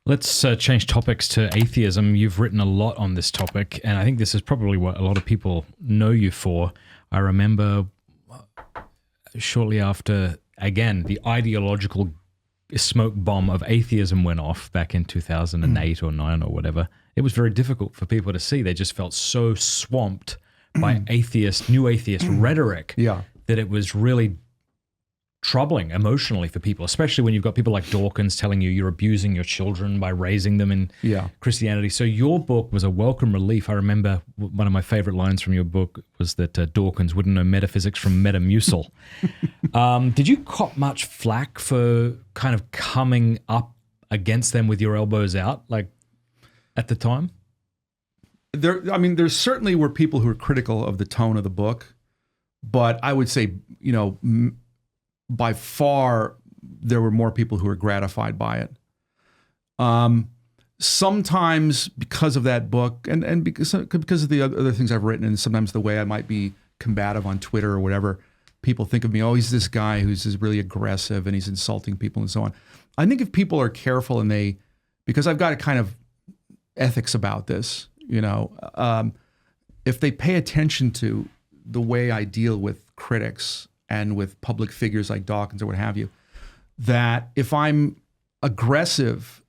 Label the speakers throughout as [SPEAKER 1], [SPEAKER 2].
[SPEAKER 1] Let's change topics to atheism. You've written a lot on this topic, and I think this is probably what a lot of people know you for. I remember shortly after, again, the ideological smoke bomb of atheism went off back in 2008 or 9 or whatever. It was very difficult for people to see. They just felt so swamped by new atheist rhetoric that it was really troubling emotionally for people, especially when you've got people like Dawkins telling you you're abusing your children by raising them in Christianity. So your book was a welcome relief. I remember one of my favorite lines from your book was that Dawkins wouldn't know metaphysics from Metamucil. Did you cop much flack for kind of coming up against them with your elbows out, like at the time?
[SPEAKER 2] There certainly were people who were critical of the tone of the book, but I would say, by far, there were more people who were gratified by it. Sometimes because of that book and because of the other things I've written, and sometimes the way I might be combative on Twitter or whatever, people think of me, oh, he's this guy who's really aggressive and he's insulting people and so on. I think if people are careful and because I've got a kind of ethics about this, if they pay attention to the way I deal with critics and with public figures like Dawkins or what have you, that if I'm aggressive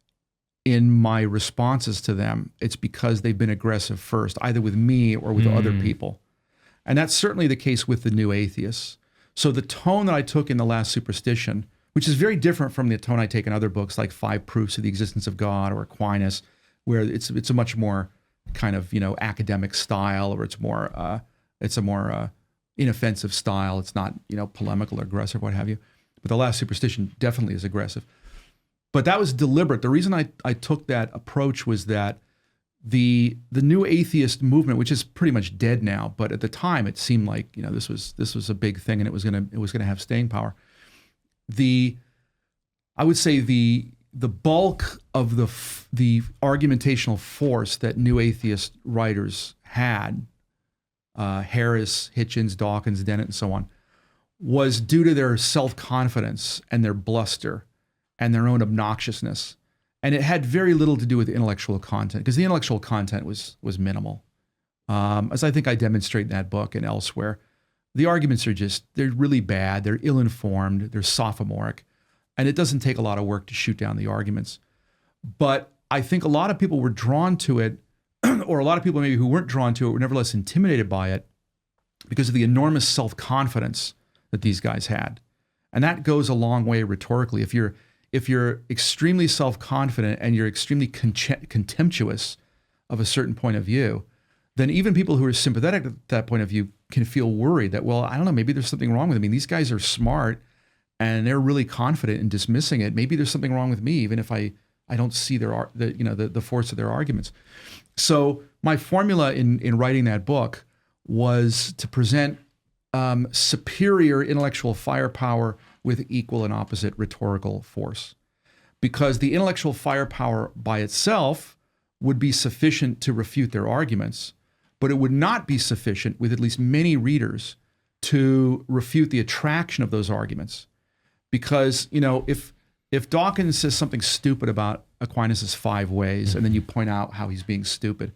[SPEAKER 2] in my responses to them, it's because they've been aggressive first, either with me or with other people. And that's certainly the case with the new atheists. So the tone that I took in The Last Superstition, which is very different from the tone I take in other books like Five Proofs of the Existence of God or Aquinas, where it's a much more kind of, academic style, or it's a more inoffensive style. It's not, polemical or aggressive, what have you. But The Last Superstition definitely is aggressive. But that was deliberate. The reason I took that approach was that the new atheist movement, which is pretty much dead now, but at the time it seemed like, this was a big thing and it was gonna have staying power. I would say the bulk of the argumentational force that new atheist writers had, Harris, Hitchens, Dawkins, Dennett, and so on, was due to their self-confidence and their bluster and their own obnoxiousness. And it had very little to do with intellectual content, because the intellectual content was minimal. As I think I demonstrate in that book and elsewhere, the arguments they're really bad, they're ill-informed, they're sophomoric, and it doesn't take a lot of work to shoot down the arguments. But I think a lot of people were drawn to it, or a lot of people maybe who weren't drawn to it were nevertheless intimidated by it because of the enormous self-confidence that these guys had. And that goes a long way rhetorically. If you're extremely self-confident and you're extremely contemptuous of a certain point of view, then even people who are sympathetic to that point of view can feel worried that, well, I don't know, maybe there's something wrong with them. I mean, these guys are smart and they're really confident in dismissing it. Maybe there's something wrong with me, even if I don't see the force of their arguments. So my formula in writing that book was to present superior intellectual firepower with equal and opposite rhetorical force. Because the intellectual firepower by itself would be sufficient to refute their arguments, but it would not be sufficient with at least many readers to refute the attraction of those arguments. Because, if Dawkins says something stupid about Aquinas' 5 ways, and then you point out how he's being stupid,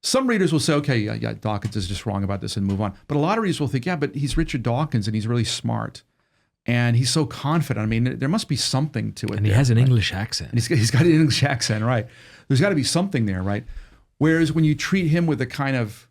[SPEAKER 2] some readers will say, okay, yeah, Dawkins is just wrong about this and move on. But a lot of readers will think, yeah, but he's Richard Dawkins and he's really smart. And he's so confident. I mean, there must be something to it.
[SPEAKER 1] And he has an English accent.
[SPEAKER 2] And he's got an English accent, right? There's got to be something there, right? Whereas when you treat him with the kind of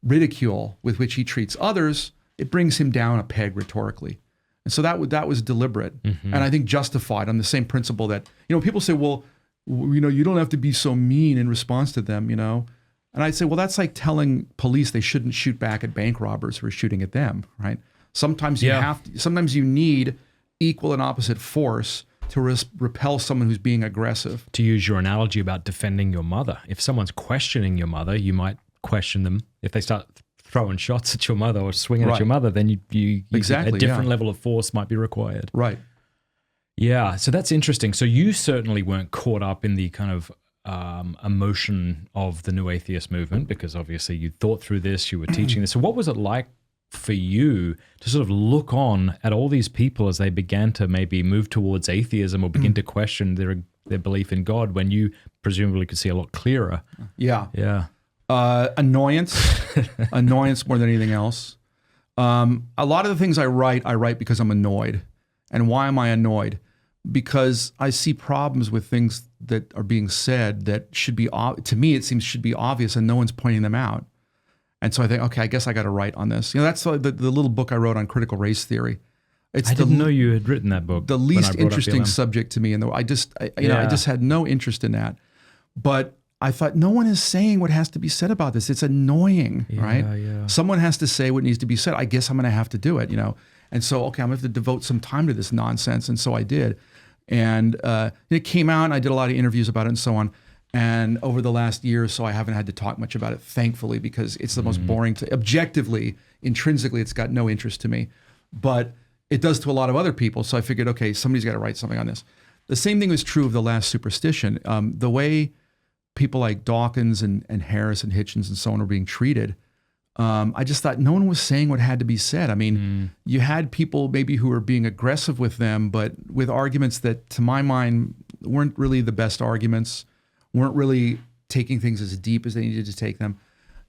[SPEAKER 2] ridicule with which he treats others, it brings him down a peg rhetorically. And so that was deliberate, and I think justified on the same principle that, people say, well, you don't have to be so mean in response to them, And I'd say, well, that's like telling police they shouldn't shoot back at bank robbers who are shooting at them, right? Sometimes sometimes you need equal and opposite force to repel someone who's being aggressive.
[SPEAKER 1] To use your analogy about defending your mother, if someone's questioning your mother, you might question them. If they start throwing shots at your mother or swinging at your mother, then you
[SPEAKER 2] exactly,
[SPEAKER 1] a different level of force might be required.
[SPEAKER 2] Right.
[SPEAKER 1] Yeah, so that's interesting. So you certainly weren't caught up in the kind of emotion of the new atheist movement, because obviously you thought through this, you were teaching this. So what was it like for you to sort of look on at all these people as they began to maybe move towards atheism or begin to question their belief in God when you presumably could see a lot clearer.
[SPEAKER 2] Yeah.
[SPEAKER 1] Yeah.
[SPEAKER 2] Annoyance, annoyance more than anything else. A lot of the things I write because I'm annoyed. And why am I annoyed? Because I see problems with things that are being said that should be, to me, it seems should be obvious and no one's pointing them out. And so I think, okay, I guess I got to write on this. You know, that's the little book I wrote on critical race theory.
[SPEAKER 1] I didn't know you had written that book.
[SPEAKER 2] The least interesting subject to me. And I just had no interest in that. But I thought, no one is saying what has to be said about this. It's annoying, right?
[SPEAKER 1] Yeah.
[SPEAKER 2] Someone has to say what needs to be said. I guess I'm going to have to do it, you know? And so, okay, I'm going to have to devote some time to this nonsense. And so I did. And it came out and I did a lot of interviews about it and so on. And over the last year or so, I haven't had to talk much about it, thankfully, because it's the most boring, objectively, intrinsically, it's got no interest to me. But it does to a lot of other people. So I figured, okay, somebody's got to write something on this. The same thing was true of the last superstition. The way people like Dawkins and Harris and Hitchens and so on were being treated, I just thought no one was saying what had to be said. I mean, you had people maybe who were being aggressive with them, but with arguments that, to my mind, weren't really the best arguments, weren't really taking things as deep as they needed to take them.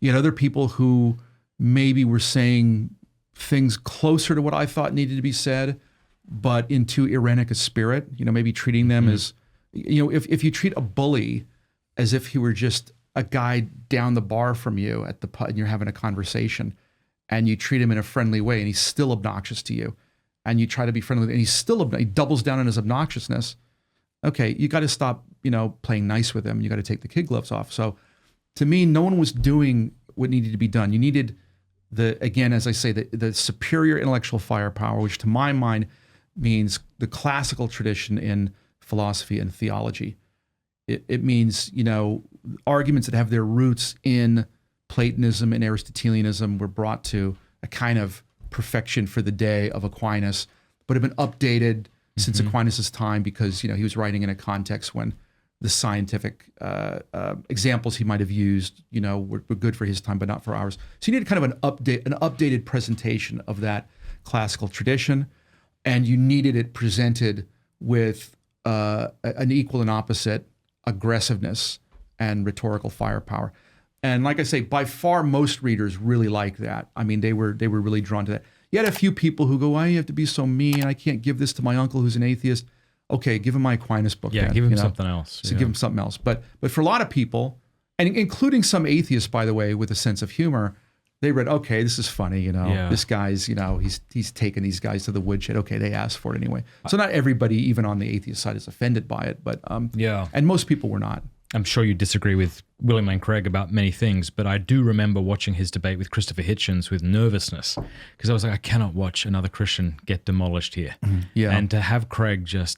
[SPEAKER 2] You had other people who maybe were saying things closer to what I thought needed to be said, but in too irenic a spirit, you know, maybe treating them as, you know, if you treat a bully as if he were just a guy down the bar from you at the pub and you're having a conversation and you treat him in a friendly way and he's still obnoxious to you and you try to be friendly with him and he's still, he doubles down on his obnoxiousness. Okay, you got to stop, you know, playing nice with him. You got to take the kid gloves off. So to me, no one was doing what needed to be done. You needed again, as I say, the superior intellectual firepower, which to my mind means the classical tradition in philosophy and theology. It means, you know, arguments that have their roots in Platonism and Aristotelianism were brought to a kind of perfection for the day of Aquinas, but have been updated since Aquinas' time because, you know, he was writing in a context when the scientific examples he might have used, you know, were good for his time, but not for ours. So you needed kind of an updated presentation of that classical tradition, and you needed it presented with an equal and opposite aggressiveness and rhetorical firepower. And like I say, by far most readers really like that. I mean, they were really drawn to that. You had a few people who go, why do you have to be so mean? I can't give this to my uncle who's an atheist. Okay, give him my Aquinas book.
[SPEAKER 1] Yeah,
[SPEAKER 2] then,
[SPEAKER 1] give him
[SPEAKER 2] you know?
[SPEAKER 1] something else.
[SPEAKER 2] So give him something else. But for a lot of people, and including some atheists, by the way, with a sense of humor, they read, okay, this is funny, you know, this guy's, you know, he's taking these guys to the woodshed. Okay, they asked for it anyway. So not everybody, even on the atheist side, is offended by it, but and most people were not.
[SPEAKER 1] I'm sure you disagree with William Lane Craig about many things, but I do remember watching his debate with Christopher Hitchens with nervousness because I was like, I cannot watch another Christian get demolished here.
[SPEAKER 2] Yeah.
[SPEAKER 1] And to have Craig just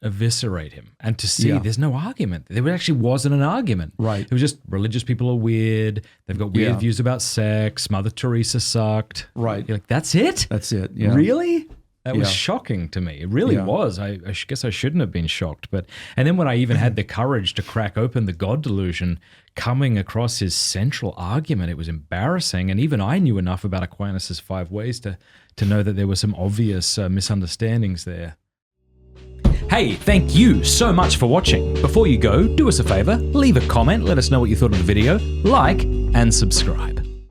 [SPEAKER 1] eviscerate him and to see there's no argument. There actually wasn't an argument.
[SPEAKER 2] Right.
[SPEAKER 1] It was just religious people are weird. They've got weird views about sex. Mother Teresa sucked.
[SPEAKER 2] Right.
[SPEAKER 1] You're like, that's it?
[SPEAKER 2] That's it. Yeah.
[SPEAKER 1] Really? That was shocking to me. It really was. I guess I shouldn't have been shocked. And then when I even had the courage to crack open the God delusion, coming across his central argument, it was embarrassing. And even I knew enough about Aquinas' 5 ways to know that there were some obvious misunderstandings there. Hey, thank you so much for watching. Before you go, do us a favor, leave a comment, let us know what you thought of the video, like, and subscribe.